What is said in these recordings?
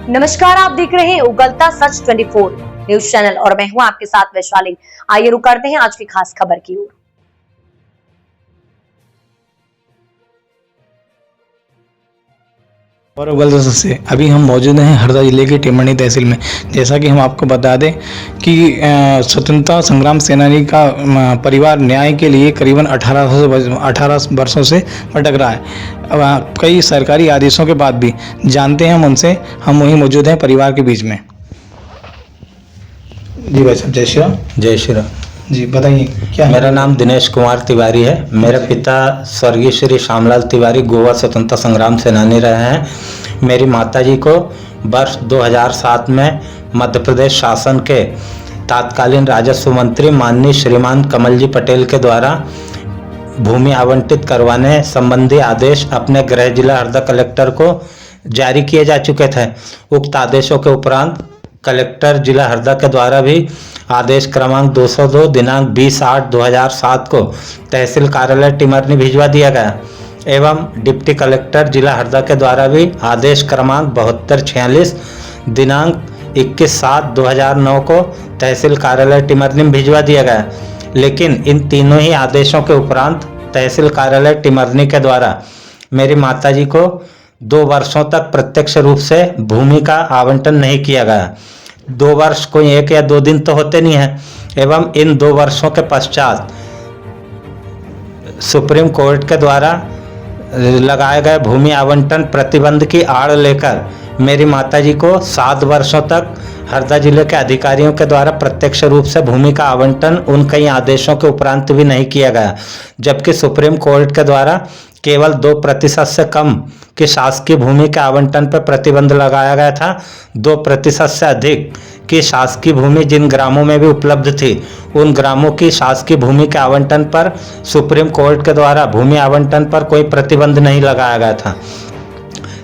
नमस्कार, आप देख रहे हैं उगलता सच 24 न्यूज चैनल और मैं हूं आपके साथ वैशाली। आइए रुक करते हैं आज की खास खबर की ओर। और उगलता से अभी हम मौजूद हैं हरदा जिले की टिमरनी तहसील में। जैसा कि हम आपको बता दें कि स्वतंत्रता संग्राम सेनानी का परिवार न्याय के लिए करीबन 18 वर्षों से भटक रहा है। कई सरकारी आदेशों के बाद भी जानते हैं हम उनसे। हम वहीं मौजूद हैं परिवार के बीच में। जी भाई साहब, जय श्री राम। जय श्री राम जी बताइए क्या है? मेरा नाम दिनेश कुमार तिवारी है। मेरे पिता स्वर्गीय श्री श्यामलाल तिवारी गोवा स्वतंत्रता संग्राम सेनानी रहे हैं। मेरी माताजी को वर्ष 2007 में मध्य प्रदेश शासन के तत्कालीन राजस्व मंत्री माननीय श्रीमान कमल जी पटेल के द्वारा भूमि आवंटित करवाने संबंधी आदेश अपने गृह जिला हरदा कलेक्टर को जारी किए जा चुके थे। उक्त आदेशों के उपरांत कलेक्टर जिला हरदा के द्वारा भी आदेश क्रमांक 202 दिनांक 20/8/2007 को तहसील कार्यालय टिमरनी भिजवा दिया गया एवं डिप्टी कलेक्टर जिला हरदा के द्वारा भी आदेश क्रमांक 7246 दिनांक 21/7/2009 को तहसील कार्यालय टिमरनी में भिजवा दिया गया। लेकिन इन तीनों ही आदेशों के उपरांत तहसील कार्यालय टिमरनी के द्वारा मेरी माताजी को 2 वर्षों तक प्रत्यक्ष रूप से भूमि का आवंटन नहीं किया गया। 2 वर्ष कोई 1 या 2 दिन तो होते नहीं है। एवं इन 2 वर्षों के पश्चात सुप्रीम कोर्ट के द्वारा लगाए गए भूमि आवंटन प्रतिबंध की आड़ लेकर मेरी माताजी को 7 वर्षों तक हरदा जिले के अधिकारियों के द्वारा प्रत्यक्ष रूप से भूमि का आवंटन उन कई आदेशों के उपरांत भी नहीं किया गया। जबकि सुप्रीम कोर्ट के द्वारा केवल 2% से कम की शासकीय भूमि के आवंटन पर प्रतिबंध लगाया गया था। 2% से अधिक की शासकीय भूमि जिन ग्रामों में भी उपलब्ध थी उन ग्रामों की शासकीय भूमि के आवंटन पर सुप्रीम कोर्ट के द्वारा भूमि आवंटन पर कोई प्रतिबंध नहीं लगाया गया था।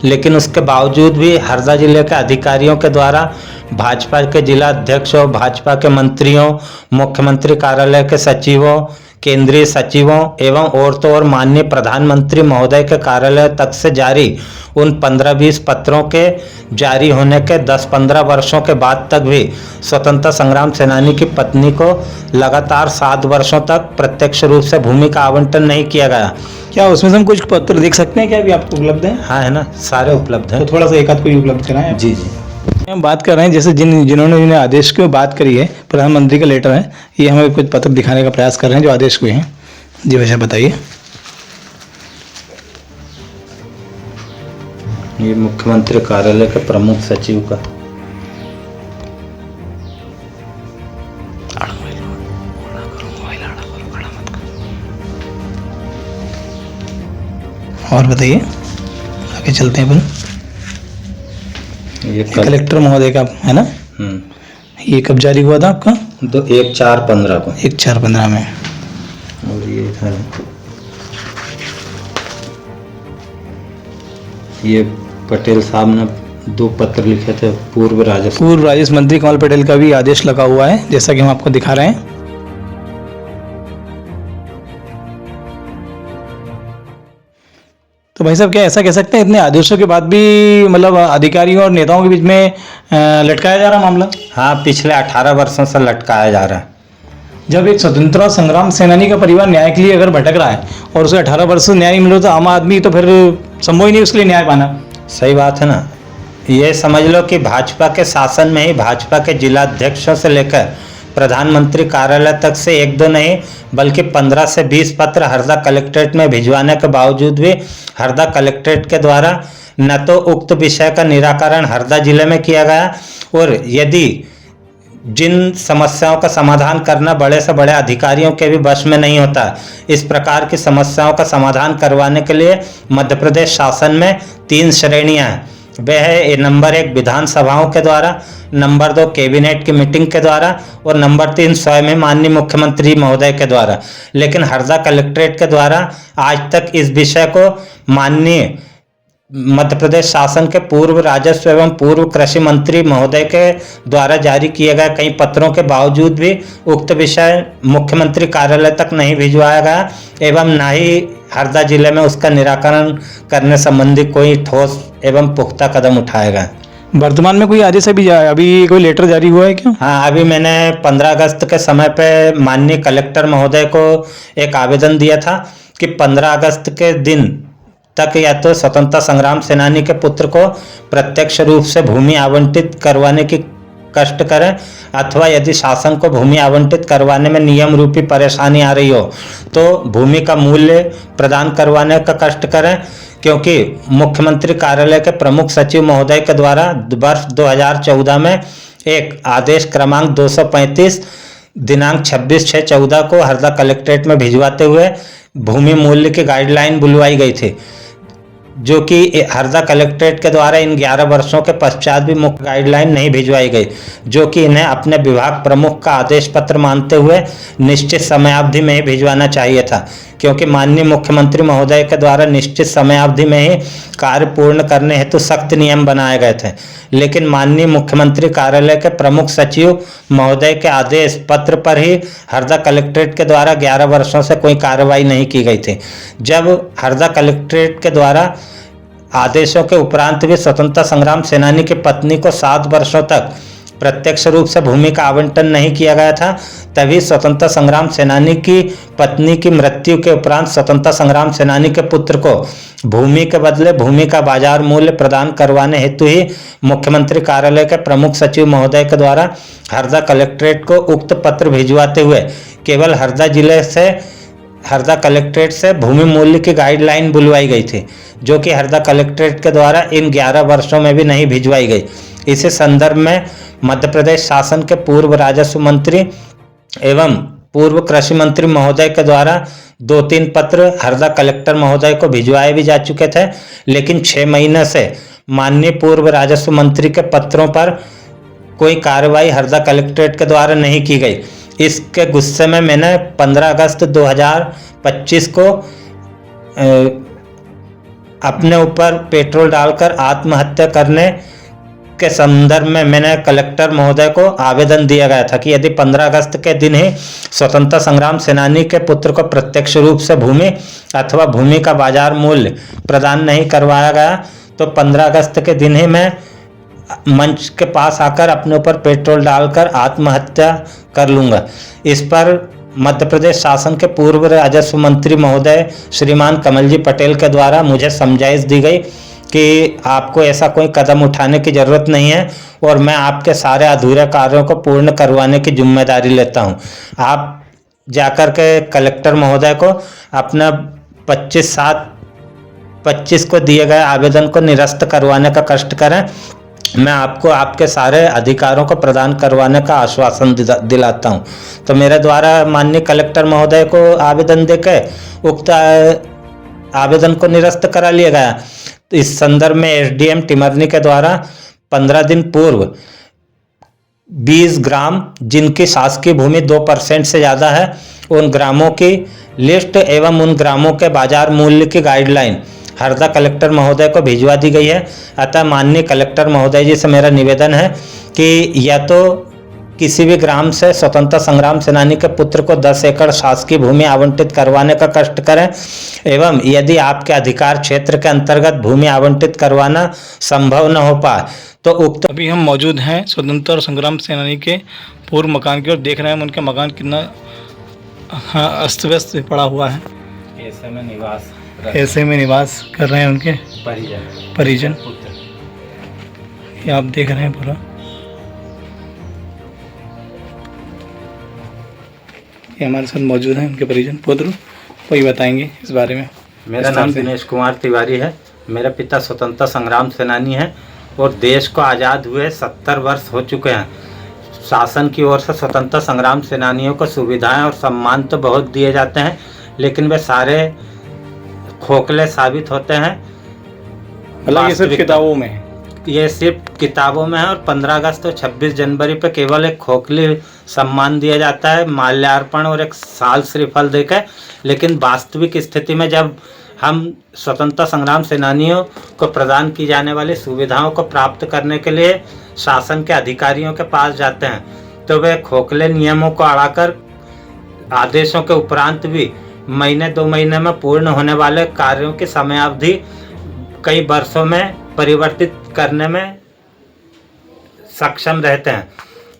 लेकिन उसके बावजूद भी हरदा जिले के अधिकारियों के द्वारा भाजपा के जिला अध्यक्ष और भाजपा के मंत्रियों, मुख्यमंत्री कार्यालय के सचिवों, केंद्रीय सचिवों एवं और तो और माननीय प्रधानमंत्री महोदय के कार्यालय तक से जारी उन 15-20 पत्रों के जारी होने के 10-15 वर्षों के बाद तक भी स्वतंत्रता संग्राम सेनानी की पत्नी को लगातार 7 वर्षों तक प्रत्यक्ष रूप से भूमि का आवंटन नहीं किया गया। क्या उसमें से हम कुछ पत्र देख सकते हैं? क्या अभी आपको उपलब्ध है? हाँ, है ना, सारे उपलब्ध हैं। तो थोड़ा सा एक आध कोई उपलब्ध कराएं। जी जी, हम बात कर रहे हैं जैसे जिन्होंने इन्हें आदेश की बात करी है, प्रधानमंत्री का लेटर है, ये हमें कुछ पत्र दिखाने का प्रयास कर रहे हैं जो आदेश हुए हैं। जी वैसे बताइए। ये मुख्यमंत्री कार्यालय के प्रमुख सचिव का और बताइए, आगे चलते हैं अपन। ये कलेक्टर महोदय का है ना? ये कब जारी हुआ था आपका? तो 1/4/15 को। 1/4/15 में। और ये है, ये पटेल साहब ने 2 पत्र लिखे थे पूर्व राजस्व मंत्री कमल पटेल का भी आदेश लगा हुआ है, जैसा कि हम आपको दिखा रहे हैं। तो भाई साहब, क्या ऐसा कह सकते हैं इतने आदेशों के बाद भी मतलब अधिकारियों और नेताओं के बीच में लटकाया जा रहा मामला? हाँ, पिछले 18 वर्षों से लटकाया जा रहा है। जब एक स्वतंत्रता संग्राम सेनानी का परिवार न्याय के लिए अगर भटक रहा है और उसे 18 वर्ष से न्याय नहीं मिल रहा तो आम आदमी तो फिर संभव ही नहीं उसके लिए न्याय पाना। सही बात है ना। ये समझ लो कि भाजपा के शासन में ही भाजपा के जिला अध्यक्षों से लेकर प्रधानमंत्री कार्यालय तक से 1-2 नहीं बल्कि 15 से 20 पत्र हरदा कलेक्ट्रेट में भिजवाने के बावजूद भी हरदा कलेक्ट्रेट के द्वारा न तो उक्त विषय का निराकरण हरदा जिले में किया गया और यदि जिन समस्याओं का समाधान करना बड़े से बड़े अधिकारियों के भी वश में नहीं होता, इस प्रकार की समस्याओं का समाधान करवाने के लिए मध्य प्रदेश शासन में 3 श्रेणियां हैं। वह है नंबर 1 विधानसभाओं के द्वारा, नंबर 2 कैबिनेट की मीटिंग के द्वारा और नंबर 3 स्वयं माननीय मुख्यमंत्री महोदय के द्वारा। लेकिन हरदा कलेक्ट्रेट के द्वारा आज तक इस विषय को माननीय मध्य प्रदेश शासन के पूर्व राजस्व एवं पूर्व कृषि मंत्री महोदय के द्वारा जारी किए गए कई पत्रों के बावजूद भी उक्त विषय मुख्यमंत्री कार्यालय तक नहीं भिजवाया गया एवं न ही हरदा जिले में उसका निराकरण करने संबंधी कोई ठोस एवं पुख्ता कदम उठाया गया। वर्तमान में कोई आदेश अभी कोई लेटर जारी हुआ है क्या? हाँ, अभी मैंने 15 अगस्त के समय पे माननीय कलेक्टर महोदय को एक आवेदन दिया था कि 15 अगस्त के दिन तक या तो स्वतंत्रता संग्राम सेनानी के पुत्र को प्रत्यक्ष रूप से भूमि आवंटित करवाने की कष्ट करें, अथवा यदि शासन को भूमि आवंटित करवाने में नियम रूपी परेशानी आ रही हो तो भूमि का मूल्य प्रदान करवाने का कष्ट करें, क्योंकि मुख्यमंत्री कार्यालय के प्रमुख सचिव महोदय के द्वारा वर्ष 2014 में एक आदेश क्रमांक 235 दिनांक 26/6/14 को हरदा कलेक्ट्रेट में भिजवाते हुए भूमि मूल्य की गाइडलाइन बुलवाई गई थी, जो कि हरदा कलेक्ट्रेट के द्वारा इन 11 वर्षों के पश्चात भी मुख्य गाइडलाइन नहीं भिजवाई गई, जो कि इन्हें अपने विभाग प्रमुख का आदेश पत्र मानते हुए निश्चित समयावधि में ही भिजवाना चाहिए था, क्योंकि माननीय मुख्यमंत्री महोदय के द्वारा निश्चित समयावधि में ही कार्य पूर्ण करने हेतु सख्त नियम बनाए गए थे। लेकिन माननीय मुख्यमंत्री कार्यालय के प्रमुख सचिव महोदय के आदेश पत्र पर ही हरदा कलेक्ट्रेट के द्वारा 11 वर्षों से कोई कार्रवाई नहीं की गई थी। जब हरदा कलेक्ट्रेट के द्वारा आदेशों के उपरांत भी स्वतंत्रता संग्राम सेनानी की पत्नी को 7 वर्षों तक प्रत्यक्ष रूप से भूमि का आवंटन नहीं किया गया था, तभी स्वतंत्रता संग्राम सेनानी की पत्नी की मृत्यु के उपरांत स्वतंत्रता संग्राम सेनानी के पुत्र को भूमि के बदले भूमि का बाजार मूल्य प्रदान करवाने हेतु ही मुख्यमंत्री कार्यालय के प्रमुख सचिव महोदय के द्वारा हरदा कलेक्ट्रेट को उक्त पत्र भिजवाते हुए केवल हरदा कलेक्ट्रेट से भूमि मूल्य की गाइडलाइन बुलवाई गई थी, जो कि हरदा कलेक्ट्रेट के द्वारा इन 11 वर्षों में भी नहीं भिजवाई गई। इसी संदर्भ में मध्य प्रदेश शासन के पूर्व राजस्व मंत्री एवं पूर्व कृषि मंत्री महोदय के द्वारा 2-3 पत्र हरदा कलेक्टर महोदय को भिजवाए भी जा चुके थे, लेकिन 6 महीने से माननीय पूर्व राजस्व मंत्री के पत्रों पर कोई कार्रवाई हरदा कलेक्ट्रेट के द्वारा नहीं की गई। इसके गुस्से में मैंने 15 अगस्त 2025 को अपने ऊपर पेट्रोल डालकर आत्महत्या करने के संदर्भ में मैंने कलेक्टर महोदय को आवेदन दिया गया था कि यदि 15 अगस्त के दिन ही स्वतंत्रता संग्राम सेनानी के पुत्र को प्रत्यक्ष रूप से भूमि अथवा भूमि का बाजार मूल्य प्रदान नहीं करवाया गया तो 15 अगस्त के दिन ही मैं मंच के पास आकर अपने ऊपर पेट्रोल डालकर आत्महत्या कर लूँगा। इस पर मध्य प्रदेश शासन के पूर्व राजस्व मंत्री महोदय श्रीमान कमलजी पटेल के द्वारा मुझे समझाइश दी गई कि आपको ऐसा कोई कदम उठाने की ज़रूरत नहीं है और मैं आपके सारे अधूरे कार्यों को पूर्ण करवाने की जिम्मेदारी लेता हूं। आप जाकर के कलेक्टर महोदय को अपना 25/7/25 को दिए गए आवेदन को निरस्त करवाने का कष्ट करें। मैं आपको आपके सारे अधिकारों को प्रदान करवाने का आश्वासन दिलाता हूं। तो मेरे द्वारा माननीय कलेक्टर महोदय को आवेदन देकर उक्त आवेदन को निरस्त करा लिया गया। इस संदर्भ में एसडीएम टिमरनी के द्वारा 15 दिन पूर्व 20 ग्राम जिनकी शासकीय भूमि 2% से ज़्यादा है उन ग्रामों की लिस्ट एवं उन ग्रामों के बाजार मूल्य की गाइडलाइन हरदा कलेक्टर महोदय को भिजवा दी गई है। अतः माननीय कलेक्टर महोदय जी से मेरा निवेदन है कि या तो किसी भी ग्राम से स्वतंत्रता संग्राम सेनानी के पुत्र को 10 एकड़ शासकीय भूमि आवंटित करवाने का कष्ट करें एवं यदि आपके अधिकार क्षेत्र के अंतर्गत भूमि आवंटित करवाना संभव न हो पाए तो उक्त अभी हम मौजूद हैं स्वतंत्रता संग्राम सेनानी के पूर्व मकान की ओर देख रहे हैं उनका मकान कितना अस्त व्यस्त पड़ा हुआ है। ऐसे में निवास कर रहे हैं उनके परिजन। ये आप देख रहे हैं पूरा। ये हमारे साथ मौजूद हैं उनके परिजन पुत्र, वही बताएंगे इस बारे में। मेरा नाम दिनेश कुमार तिवारी है। मेरे पिता स्वतंत्रता संग्राम सेनानी हैं और देश को आज़ाद हुए 70 वर्ष हो चुके हैं। शासन की ओर से स्वतंत्रता संग्राम सेनानियों को सुविधाएं और सम्मान तो बहुत दिए जाते हैं, लेकिन वे सारे खोखले साबित होते हैं। मतलब ये सिर्फ किताबों में है, ये सिर्फ किताबों में है और 15 अगस्त और 26 जनवरी पे केवल एक खोखली सम्मान दिया जाता है, माल्यार्पण और एक साल श्रीफल देकर। लेकिन वास्तविक स्थिति में जब हम स्वतंत्रता संग्राम सेनानियों को प्रदान की जाने वाली सुविधाओं को प्राप्त करने के लिए शासन के अधिकारियों के पास जाते हैं तो वे खोखले नियमों को अड़ाकर आदेशों के उपरांत भी महीने 2 महीने में पूर्ण होने वाले कार्यों की समयावधि कई वर्षों में परिवर्तित करने में सक्षम रहते हैं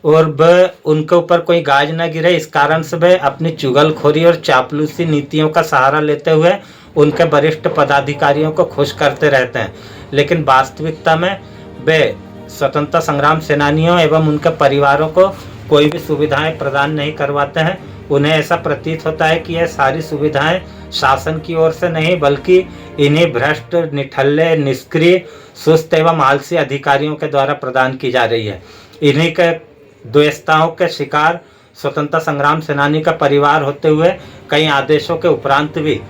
और वह उनके ऊपर कोई गाज न गिरे, इस कारण से वे अपनी चुगलखोरी और चापलूसी नीतियों का सहारा लेते हुए उनके वरिष्ठ पदाधिकारियों को खुश करते रहते हैं। लेकिन वास्तविकता में वे स्वतंत्रता संग्राम सेनानियों एवं उनके परिवारों को कोई भी सुविधाएं प्रदान नहीं करवाते हैं। उन्हें ऐसा प्रतीत होता है कि यह सारी सुविधाएं शासन की ओर से नहीं बल्कि इन्हीं भ्रष्ट, निठल्ले, निष्क्रिय, सुस्त एवं आलसी अधिकारियों के द्वारा प्रदान की जा रही है। इन्हीं के द्वेषताओं के शिकार स्वतंत्रता संग्राम सेनानी का परिवार होते हुए कई आदेशों के उपरांत भी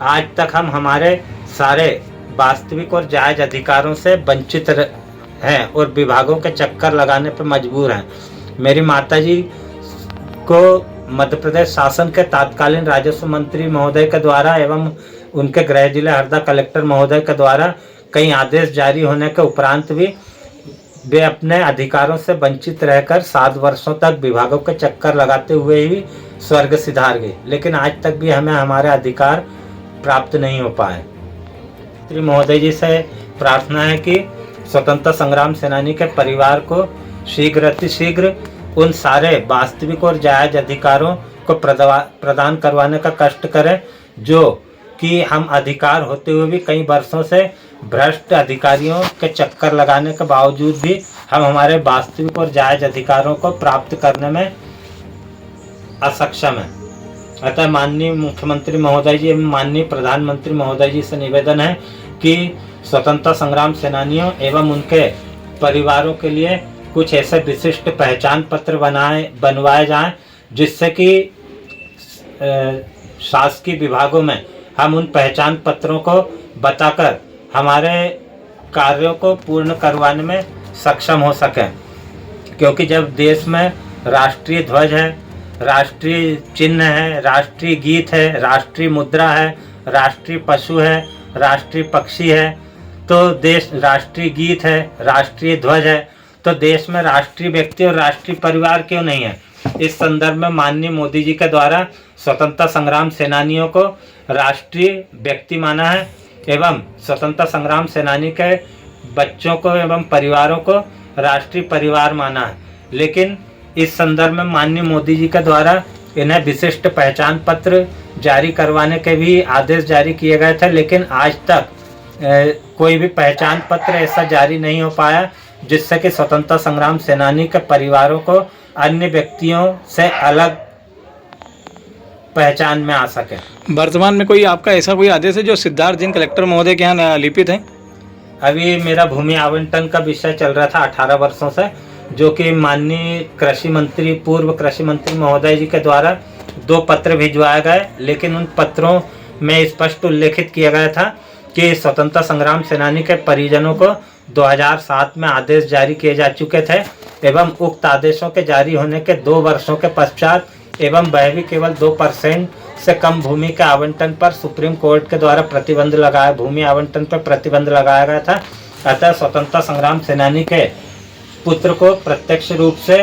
आज तक हम हमारे सारे वास्तविक और जायज अधिकारों से वंचित हैं और विभागों के चक्कर लगाने पर मजबूर हैं। मेरी माताजी को मध्य प्रदेश शासन के तत्कालीन राजस्व मंत्री महोदय के द्वारा एवं उनके गृह जिले हरदा कलेक्टर महोदय के द्वारा कई आदेश जारी होने के उपरांत भी वे अपने अधिकारों से वंचित रहकर 7 वर्षों तक विभागों के चक्कर लगाते हुए ही स्वर्ग सिधार गए, लेकिन आज तक भी हमें हमारे अधिकार प्राप्त नहीं हो पाए। श्री महोदय जी से प्रार्थना है कि स्वतंत्रता संग्राम सेनानी के परिवार को शीघ्र अतिशीघ्र उन सारे वास्तविक और जायज अधिकारों को प्रदान करवाने का कष्ट करें जो कि हम अधिकार होते हुए भी कई वर्षों से भ्रष्ट अधिकारियों के चक्कर लगाने के बावजूद भी हम हमारे वास्तविक और जायज अधिकारों को प्राप्त करने में असक्षम हैं। अतः माननीय मुख्यमंत्री महोदय जी एवं माननीय प्रधानमंत्री महोदय जी से निवेदन है कि स्वतंत्रता संग्राम सेनानियों एवं उनके परिवारों के लिए कुछ ऐसे विशिष्ट पहचान पत्र बनवाए जाएं जिससे कि शासकीय विभागों में हम उन पहचान पत्रों को बताकर हमारे कार्यों को पूर्ण करवाने में सक्षम हो सकें। क्योंकि जब देश में राष्ट्रीय ध्वज है, राष्ट्रीय चिन्ह है, राष्ट्रीय गीत है, राष्ट्रीय मुद्रा है, राष्ट्रीय पशु है, राष्ट्रीय पक्षी है, तो देश राष्ट्रीय गीत है, राष्ट्रीय ध्वज है, तो देश में राष्ट्रीय व्यक्ति और राष्ट्रीय परिवार क्यों नहीं है। इस संदर्भ में माननीय मोदी जी के द्वारा स्वतंत्रता संग्राम सेनानियों को राष्ट्रीय व्यक्ति माना है एवं स्वतंत्रता संग्राम सेनानी के बच्चों को एवं परिवारों को राष्ट्रीय परिवार माना है। लेकिन इस संदर्भ में माननीय मोदी जी के द्वारा इन्हें विशिष्ट पहचान पत्र जारी करवाने के भी आदेश जारी किए गए थे, लेकिन आज तक कोई भी पहचान पत्र ऐसा जारी नहीं हो पाया जिससे कि स्वतंत्रता संग्राम सेनानी के परिवारों को अन्य व्यक्तियों से अलग पहचान में आ सके। वर्तमान में कोई आपका ऐसा कोई आदेश है जो सिद्धार्थ जैन कलेक्टर महोदय के यहाँ लिपित है? अभी मेरा भूमि आवंटन का विषय चल रहा था 18 वर्षों से, जो कि माननीय कृषि मंत्री, पूर्व कृषि मंत्री महोदय जी के द्वारा 2 पत्र भिजवाए गए, लेकिन उन पत्रों में स्पष्ट उल्लेखित किया गया था कि स्वतंत्रता संग्राम सेनानी के परिजनों को 2007 में आदेश जारी किए जा चुके थे एवं उक्त आदेशों के जारी होने के 2 वर्षों के पश्चात एवं वह भी केवल 2% से कम भूमि के आवंटन पर सुप्रीम कोर्ट के द्वारा भूमि आवंटन पर प्रतिबंध लगाया गया था। अतः स्वतंत्रता संग्राम सेनानी के पुत्र को प्रत्यक्ष रूप से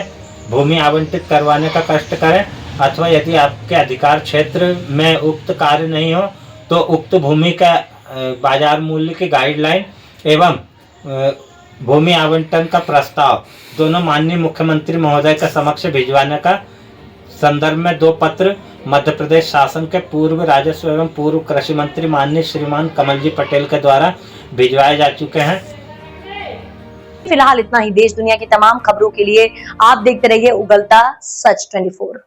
भूमि आवंटित करवाने का कष्ट करें, अथवा यदि आपके अधिकार क्षेत्र में उक्त कार्य नहीं हो तो उक्त भूमि का बाजार मूल्य की गाइडलाइन एवं भूमि आवंटन का प्रस्ताव दोनों माननीय मुख्यमंत्री महोदय के समक्ष भिजवाने का संदर्भ में 2 पत्र मध्य प्रदेश शासन के पूर्व राजस्व एवं पूर्व कृषि मंत्री माननीय श्रीमान कमल जी पटेल के द्वारा भिजवाए जा चुके हैं। फिलहाल इतना ही। देश दुनिया की तमाम खबरों के लिए आप देखते रहिए उगलता सच 24।